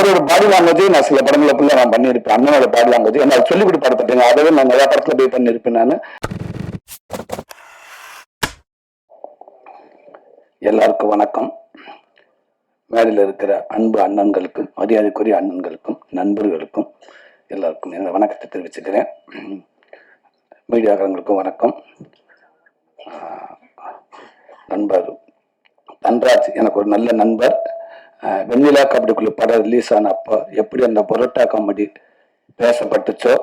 அவரோட body language நான் சில படங்களை நான் பண்ணியிருப்பேன். அண்ணனோட பாடி லாங்குவேஜ் என்ன சொல்லிக் கொடுத்து படத்துட்டேங்க. அதவே நான் நிறைய படத்துல போய் பண்ணியிருப்பேன். நான் எல்லாருக்கும் வணக்கம். மேடையில் இருக்கிற அன்பு அண்ணன்களுக்கும் மரியாதைக்குரிய அண்ணன்களுக்கும் நண்பர்களுக்கும் எல்லாருக்கும் என்னோட வணக்கத்தை தெரிவிச்சுக்கிறேன். மீடியாக்காரங்களுக்கும் வணக்கம். நண்பர் தன்ராஜ் எனக்கு ஒரு நல்ல நண்பர். வெண்ணிலா கபடிக்குள்ள படம் ரிலீஸ் ஆன அப்போ எப்படி அந்த பரோட்டா காமெடி பேசப்பட்டுச்சோ,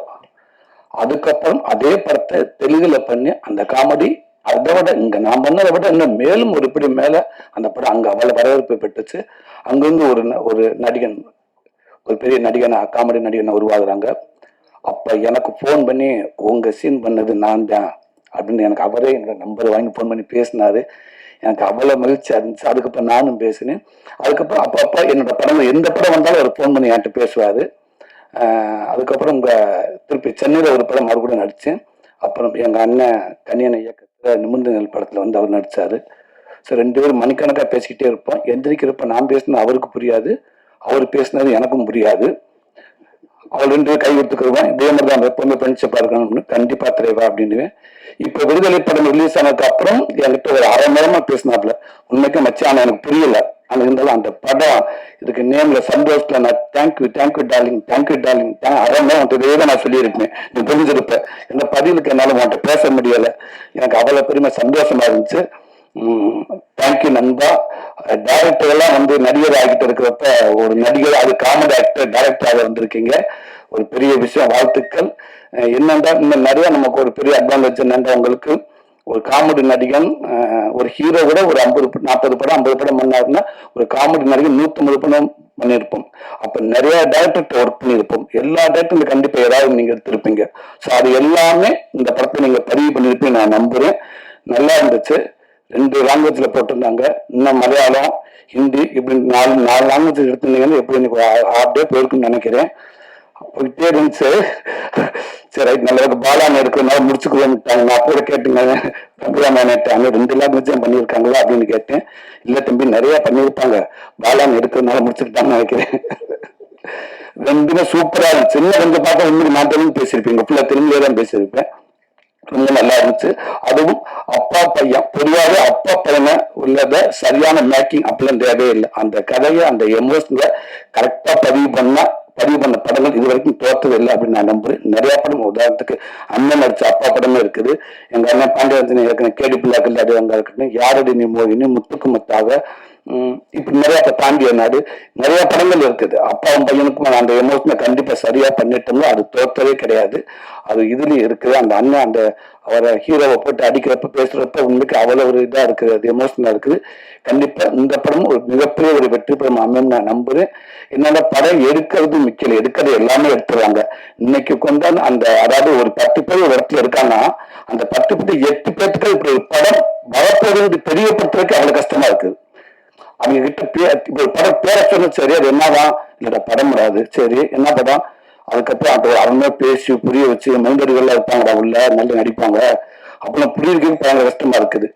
அதுக்கப்புறம் அதே படத்தை தெலுங்குல பண்ணி அந்த காமெடி அதை விட இங்க நான் பண்ணதை விட இன்னும் மேலும் ஒரு படி மேல அந்த படம் அங்க அவ்வளவு வரவேற்பு பெற்றுச்சு. அங்கிருந்து ஒரு நடிகன், ஒரு பெரிய நடிகனை, காமெடி நடிகனை உருவாகுறாங்க. அப்ப எனக்கு போன் பண்ணி உங்க சீன் பண்ணது நான் தான் அப்படின்னு எனக்கு அவரே என்னோட நம்பர் வாங்கி போன் பண்ணி பேசினாரு. எனக்கு அவ்வளவு மகிழ்ச்சியா இருந்துச்சு. அதுக்கப்புறம் நானும் பேசினேன். அதுக்கப்புறம் அப்பப்ப என்னோட படங்கள் எந்த படம் வந்தாலும் அவர் போன் பண்ணி என்கிட்ட பேசுவாரு. அதுக்கப்புறம் திருப்பி சென்னையில ஒரு படம் மறுபடியும் நடிச்சேன். அப்புறம் எங்க அண்ணன் கன்னியன் இயக்கத்துல நிமிர்ந்த நெல் படத்துல அவர் நடிச்சாரு. ஸோ 2 பேரும் மணிக்கணக்கா பேசிக்கிட்டே இருப்போம். எந்திரிக்கிறப்ப நான் பேசினது அவருக்கு புரியாது, அவர் பேசினது எனக்கும் புரியாது. அவள் 2 பேரும் கை கொடுத்துக்கிறோம். இதே மாதிரி தான் எப்பவுமே ஃப்ரெண்ட்ஷிப்பா இருக்கணும்னு கண்டிப்பா திரைவா அப்படின்னு. இப்ப விடுதலை படம் ரிலீஸ் ஆனதுக்கு அப்புறம் என்கிட்ட ஒரு 1/2 மணி நேரமா பேசினாப்ல. உண்மைக்கும் மச்சான் எனக்கு புரியல. ஆனா இருந்தாலும் அந்த படம் இதுக்கு நேம்ல சந்தோஷத்துல நான் தேங்க்யூ டார்லிங் 1/2 மணி நேரம் இதே தான் நான் சொல்லியிருப்பேன். நீ புரிஞ்சிருப்ப. இந்த பதிலுக்கு என்னால உன்கிட்ட பேச முடியல. எனக்கு அவ்வளவு பெருமை சந்தோஷமா இருந்துச்சு. தேங்க்யூ நண்பா. டைரக்டர் எல்லாம் நடிகர் ஆகிட்டு இருக்கிறப்ப ஒரு நடிகர், அது காமெடி ஆக்டர் டைரக்டராக வந்திருக்கீங்க. ஒரு பெரிய விஷயம், வாழ்த்துக்கள். என்னண்டா இன்னும் நிறைய நமக்கு ஒரு பெரிய அட்வான்டேஜ் என்னண்டா, உங்களுக்கு ஒரு காமெடி நடிகன், ஒரு ஹீரோ விட ஒரு 40 படம் 50 படம் பண்ணாருன்னா ஒரு காமெடி நடிகன் 150 படம் பண்ணியிருப்போம். அப்ப நிறைய டைரக்டர் ஒர்க் பண்ணியிருப்போம். எல்லா டைரக்டரும் கண்டிப்பா ஏதாவது நீங்க எடுத்திருப்பீங்க. ஸோ அது எல்லாமே இந்த படத்தை நீங்க பதிவு பண்ணியிருப்பீங்க நான் நம்புறேன். நல்லா இருந்துச்சு. 2 லாங்குவேஜ்ல போட்டிருந்தாங்க. இன்னும் மலையாளம், ஹிந்தி இப்படி 4 லாங்குவேஜ் எடுத்திருந்தீங்கன்னு எப்படி எனக்கு ஹாஃப் டே போயிருக்குன்னு நினைக்கிறேன். போயிட்டே இருந்துச்சு. சரி ரைட், நல்லது. பாலான இருக்கிறதுனால முடிச்சுக்குவேன்ட்டாங்க. நான் அப்போ கேட்டுங்க, தம்பிராமேட்டாங்க 2 லாங்குவேஜ் பண்ணியிருக்காங்களா அப்படின்னு கேட்டேன். இல்ல தம்பி நிறைய பண்ணியிருப்பாங்க, பாலான இருக்கிறதுனால முடிச்சுக்கிட்டாங்கன்னு நினைக்கிறேன். 2மே சூப்பரா இருந்துச்சு. இன்னும் கொஞ்சம் பார்த்தா இன்னும் நான் தெலுங்கு பேசியிருப்பேன், ஃபுல்லா தெலுங்குலேயே தான் பேசியிருப்பேன். ரொம்ப நல்லா இருந்துச்சு. அதுவும் அப்பா பையன், பொதுவாகவே அப்பா பையனை உள்ளத சரியான மேக்கிங் அப்படிலாம் தேவையே இல்லை. அந்த கதையை அந்த எமோஷன்ல கரெக்டா பதிவு பண்ண படங்கள் இது வரைக்கும் தோற்றது இல்லை அப்படின்னு நான் நம்புறேன். நிறைய படம், உதாரணத்துக்கு அண்ணன் நடிச்ச அப்பா படமே இருக்குது. எங்க அண்ணன் பாண்டியராஜன் ஏற்கனவே கேடி பிள்ளாக்கள் அது அங்க இருக்கட்டும், யாரடி நீ மோகினி, முத்துக்கு முத்தாக, இப்படி நிறைய தாண்டிய நாடு, நிறைய படங்கள் இருக்குது. அப்பாவும் பையனுக்கும் அந்த எமோஷனை கண்டிப்பா சரியா பண்ணிட்டோம்னா அது தோற்றவே கிடையாது. அது இதுலயும் இருக்குது. அந்த அண்ணன் அந்த அவரை ஹீரோவை போட்டு அடிக்கிறப்ப பேசுறப்ப உங்களுக்கு அவ்வளவு ஒரு இதா இருக்குது, அது எமோஷனலா இருக்குது. கண்டிப்பா இந்த படமும் ஒரு மிகப்பெரிய ஒரு வெற்றி படம் அமையும் நான் நம்புறேன். என்னோட படம் எடுக்கிறது முக்கியம், எடுக்கிறது எல்லாமே எடுத்துறாங்க. இன்னைக்கு கொண்டாந்து அந்த, அதாவது ஒரு 10 பேர் ஒரு இடத்துல இருக்காங்கன்னா அந்த 10 பேர் 8 பேருக்கு இப்படி ஒரு படம் வரப்போகுது தெரியப்படுத்துறதுக்கு அவ்வளவு கஷ்டமா இருக்குது. அவங்க கிட்ட இப்ப படம் பேர சொன்ன, சரி அது என்னதான் இல்லடா படம் வராது, சரி என்ன படம், அதுக்கப்புறம் அந்த அவங்க பேசி புரிய வச்சு மைண்டர்கள்லாம் இருப்பாங்கடா உள்ள நல்ல நடிப்பாங்க அப்படிலாம் புரியுறதுக்கு பயங்கர கஷ்டமா இருக்குது.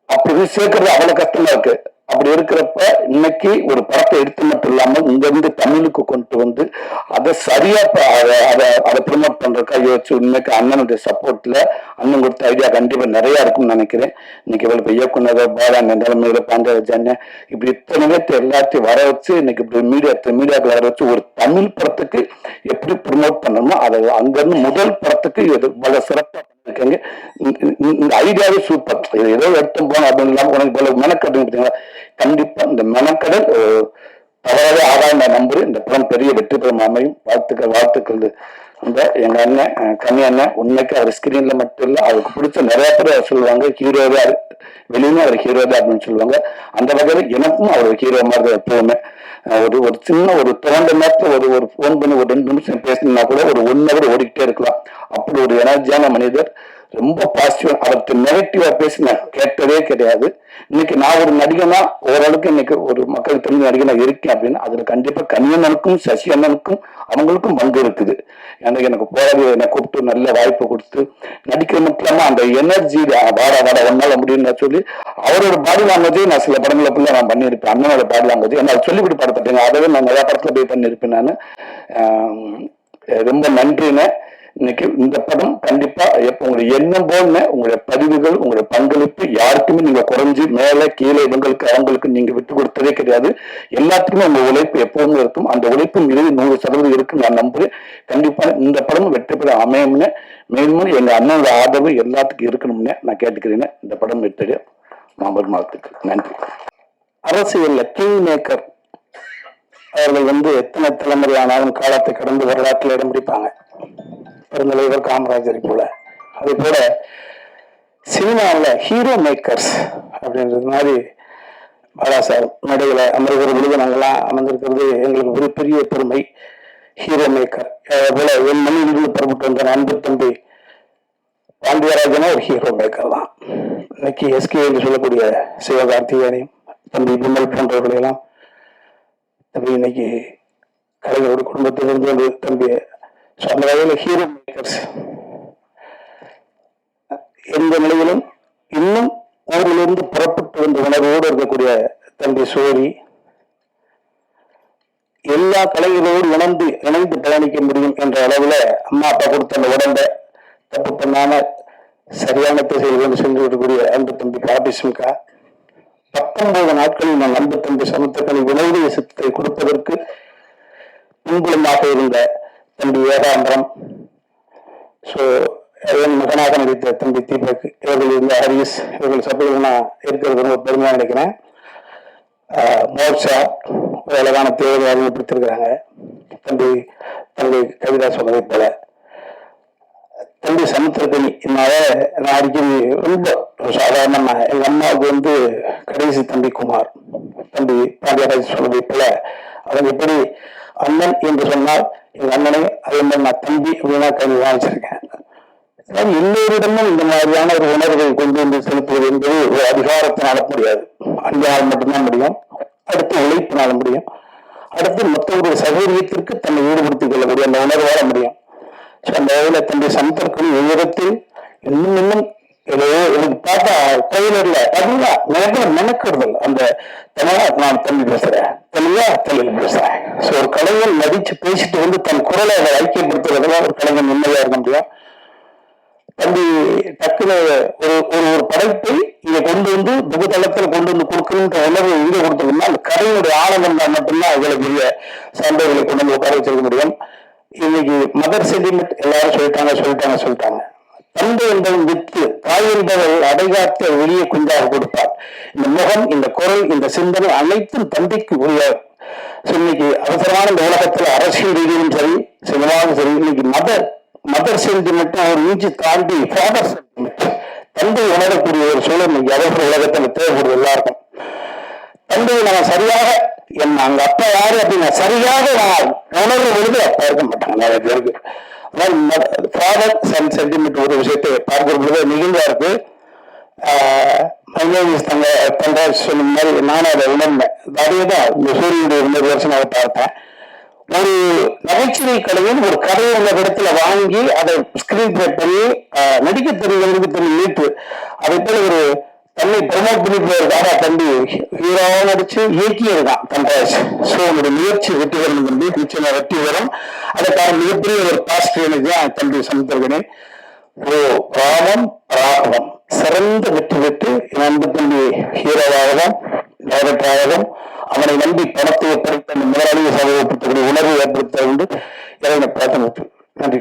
அப்படி சேர்க்கறது அவ்வளவு கஷ்டமா இருக்கு. அப்படி இருக்கிறப்ப இன்னைக்கு ஒரு படத்தை எடுத்து மட்டும் இல்லாமல் இங்க இருந்து தமிழுக்கு கொண்டு வந்து அதை சரியா அதை ப்ரமோட் பண்றதுக்காக யோசிச்சு, உண்மைக்கு அண்ணனுடைய சப்போர்ட்ல அண்ணன் கொடுத்த ஐடியா கண்டிப்பா நிறைய இருக்கும்னு நினைக்கிறேன். இன்னைக்கு இவ்வளவு இயக்குனர் பாலா நிலைமையில பாண்டியராஜன் இப்படி இத்தனை பேர்த்து எல்லாத்தையும் வர வச்சு இன்னைக்கு இப்படி மீடியாக்களை வர வச்சு ஒரு தமிழ் படத்துக்கு எப்படி ப்ரமோட் பண்ணணுமோ அதை அங்கிருந்து முதல் படத்துக்கு பல சிறப்பா பண்ணிருக்காங்க. இந்த ஐடியாவே சூப்பர். ஏதோ எடுத்து போனோம் அப்படின்னு இல்லாம உனக்கு மெனக்கடல் பார்த்தீங்களா, கண்டிப்பா இந்த மெனக்கடல் தவறாவே ஆதாயம் நான் நம்புறேன். இந்த படம் பெரிய வெற்றி பெறும் அமையும். வாழ்த்துக்கள். அந்த எங்க அண்ணன் கன்னி அண்ணன், உண்மைக்கு அவர் ஸ்கிரீன்ல மட்டும் இல்ல, அவருக்கு பிடிச்ச நிறைய பேர் சொல்லுவாங்க ஹீரோவே, வெளியுமே அவர் ஹீரோவே அப்படின்னு சொல்லுவாங்க. அந்த வகையில எனக்கும் அவர் ஹீரோ மாதிரி எப்பவுமே. ஒரு சின்ன ஒரு திறந்த நேரத்துல ஒரு போன் பண்ணி ஒரு 2 நிமிஷம் பேசினா கூட ஒரு 1 ஹவர் ஓடிக்கிட்டே இருக்கலாம். அப்படி ஒரு எனர்ஜியான மனிதர். ரொம்ப பாசிட்டிவா, அவர்கிட்ட நெகட்டிவா பேசி நான் கேட்டதே கிடையாது. இன்னைக்கு நான் ஒரு நடிகனா ஓரளவுக்கு இன்னைக்கு ஒரு மக்கள் தெரிஞ்ச நடிகனா இருக்கேன் அப்படின்னா அதுல கண்டிப்பா கனியண்ணனுக்கும் சசி அண்ணனுக்கும் அவங்களுக்கும் பங்கு இருக்குது. எனக்கு போராடி என்னை கூப்பிட்டு நல்ல வாய்ப்பு கொடுத்து நடிக்கிற மட்டும் இல்லாம அந்த எனர்ஜி வாடா வாடா ஒன்னால முடியும்னு சொல்லி அவரோட பாடி லாங்குவேஜே நான் சில படங்களை நான் பண்ணியிருப்பேன். அண்ணனோட பாடி லாங்குவேஜ் என்ன சொல்லிவிட்டு படத்தட்டேங்க, அதவே நான் நிறைய படத்துல போய் பண்ணியிருப்பேன். நான் ரொம்ப நன்றின்னு. இன்னைக்கு இந்த படம் கண்டிப்பா எப்ப உங்களுடைய எண்ணம் போல உங்களுடைய பதிவுகள் உங்களுடைய பங்களிப்பு யாருக்குமே நீங்க குறைஞ்சு மேல கீழே இவங்களுக்கு அவங்களுக்கு நீங்க விட்டு கொடுத்ததே கிடையாது. எல்லாத்துக்குமே உங்க உழைப்பு எப்பவுமே இருக்கும். அந்த உழைப்பு மீது 100% இருக்கு நான் நம்புறேன். கண்டிப்பா இந்த படம் வெற்றி பெற அமையும்னு மேலும் எங்க அண்ணனோட ஆதரவு எல்லாத்துக்கும் இருக்கணும்னு நான் கேட்டுக்கிறேன். இந்த படம் வெற்றி மாபெருமாத்துக்கு நன்றி. அரசியல்ல கிங் மேக்கர் அவர்கள் எத்தனை தலைமுறை ஆனாலும் காலத்தை கடந்து வரலாற்றில் இடம் பிடிப்பாங்க. பெருந்தலைவர் காமராஜரை போல. அதே போல சினிமாவில் ஹீரோ மேக்கர்ஸ் அப்படின்றது மாதிரி பாலா சார் மேடையில அமர்கிற பொழுது நாங்கள்லாம் அமர்ந்திருக்கிறது எங்களுக்கு ஒரு பெரிய பெருமை. ஹீரோ மேக்கர் போல என் மண்ணிலிருந்து புறப்பட்டு வந்த அன்பு தம்பி பாண்டியராஜனும் ஒரு ஹீரோ மேக்கர் தான். இன்னைக்கு எஸ்கே என்று சொல்லக்கூடிய சிவகார்த்திகேயனையும் தம்பி விமல் போன்றவர்களையெல்லாம் தம்பி இன்னைக்கு கலைஞரோட குடும்பத்திலிருந்து வந்து தம்பி அந்த வகையில் ஹீரோ மேக்கர்ஸ் எந்த நிலையிலும் இன்னும் ஊரிலிருந்து புறப்பட்டு வந்த உணர்வோடு இருக்கக்கூடிய தம்பி சோழி எல்லா கலைகளோடு இணைந்து பயணிக்க முடியும் என்ற அளவுல அம்மா அப்பா கொடுத்த அந்த உடம்பை தப்பு பண்ணாம சரியான திசையில் கொண்டு சென்று வரக்கூடிய அன்பு தம்பி பாபிசிம்கா 19 நாட்களில் நான் அன்பு தம்பி சமுத்திரக்கணி உணவுடைய சித்தத்தை கொடுப்பதற்கு பின்புலமாக இருந்த தம்பி ஏகாம்பரம், என் மகனாக நடித்த தம்பி தீபக், இவர்கள் இருந்த ஹரிஸ், இவர்கள் சபையில் நான் இருக்கிறது ரொம்ப பெருமையாக நினைக்கிறேன். மோர்ஷா ஒரு அழகான தேவையை அறிமுகப்படுத்திருக்கிறாங்க. தம்பி கவிதா சொன்னதை போல தம்பி சமுத்திரக்கணி என்னால நான் அடிக்கடி ரொம்ப சாதாரணமா எங்க அம்மாவுக்கு கடைசி தம்பி குமார், தம்பி பாண்டியராஜ் சொன்னதை போல அவங்க எப்படி அண்ணன் என்று சொன்னால் எங்க அண்ணனை அதே மாதிரி நான் தம்பி அப்படின்னா கல்வி வாங்கிச்சிருக்கேன். எல்லோரிடமும் இந்த மாதிரியான ஒரு உணர்வை கொண்டு வந்து செலுத்துவது என்பது ஒரு அதிகாரத்தினால முடியாது. அன்பால் மட்டும்தான் முடியும். அடுத்து உழைப்பினால முடியும். அடுத்து மற்றவருடைய சௌகரியத்திற்கு தன்னை ஈடுபடுத்திக் கொள்ளக்கூடிய அந்த உணர்வால முடியும். அந்த வகையில தம்பி சமுத்திரக்கணி உயரத்தில் இன்னும் எனக்கு பார்த்தா கோயிலர்ல பார்த்தீங்களா எனக்கு மெனக்கெடுதல் அந்த தமிழா நான் தம்பி பேசுறேன் தெளிவா தெளிவில் பேசுறேன். ஒரு கலைஞன் நடிச்சு பேசிட்டு தன் குரலை அதை ஐக்கியப்படுத்துறதுல ஒரு கலைஞன் உண்மையா இருக்க முடியும். தம்பி டக்குனு ஒரு படைப்பை இங்க கொண்டு புகுதளத்தில் கொண்டு கொடுக்கணுன்ற உணர்வு இங்க கொடுத்துருந்தா அந்த கதையினுடைய ஆனந்தம் மட்டும்தான் அதுல பெரிய சண்டைகளை கொண்டு உட்கார வச்சிருக்க முடியும். இன்னைக்கு மதர் சென்டிமெண்ட் எல்லாரும் சொல்லிட்டாங்க. தந்தை என்பவன் வித்து, தாய் என்பவள் அடைகாத்த வெளியே குஞ்சாக கொடுப்பார். இந்த முகம், இந்த குரல், இந்த சிந்தனை அனைத்தும் தந்தைக்கு உரிய. இன்னைக்கு அவசரமான இந்த உலகத்துல அரசியல் ரீதியிலும் சரி சினிமாவும் சரி இன்னைக்கு மதர் சென்டிமெண்ட் ஒரு இன்ச்சு தாண்டி ஃபாதர் சென்டிமெண்ட் தந்தை உணரக்கூடிய ஒரு சூழல் இன்னைக்கு அவசர உலகத்துல தேவைப்படுது எல்லாருக்கும். தந்தையை நம்ம சரியாக அங்க அப்பா யாரு அப்படின்னா சரியாக நான் உணர்வு பொழுது அப்பா இருக்க மாட்டாங்க நிறைய பேருக்கு. ஃபாதர் சன் சென்டிமெண்ட் ஒரு விஷயத்தை பார்க்கிற பொழுது மிகுந்தா இருக்கு. தங்கராஜ் சொன்ன மாதிரி நானும் அதை உணர்ந்தேன். அதேதான் இந்த சூரியனுடைய 2 வருஷம் அதை பார்த்தேன். ஒரு நகைச்சுவை கலையும் ஒரு கதையை உள்ள இடத்துல வாங்கி அதை ஸ்கிரீன் பிளே பண்ணி நடிக்க தெரியும் மீட்டு அதை போல ஒரு தன்னை ப்ரமோட் பண்ணிட்டு போயிருக்காரா தம்பி ஹீரோவா நடிச்சு இயக்கியிருக்கான் தன்ராஜ். உன்னுடைய முயற்சி வெற்றி வரும் தம்பி, நிச்சயமா வெற்றி வரும். அதற்கான மிகப்பெரிய ஒரு பாசிட்டிவ் எனர்ஜி தம்பி சமுத்திரக்கணி. ராகவம் சிறந்த வெற்றி பெற்று என் அன்பு தம்பி ஹீரோவாகவும் டைரக்டராகவும் அவனை நம்பி பணத்தை ஒப்படைத்த அந்த முதலாளியை சமூகப்படுத்தக்கூடிய உணர்வு ஏற்படுத்த வேண்டும். இறைவனை பிரார்த்தனை. நன்றி.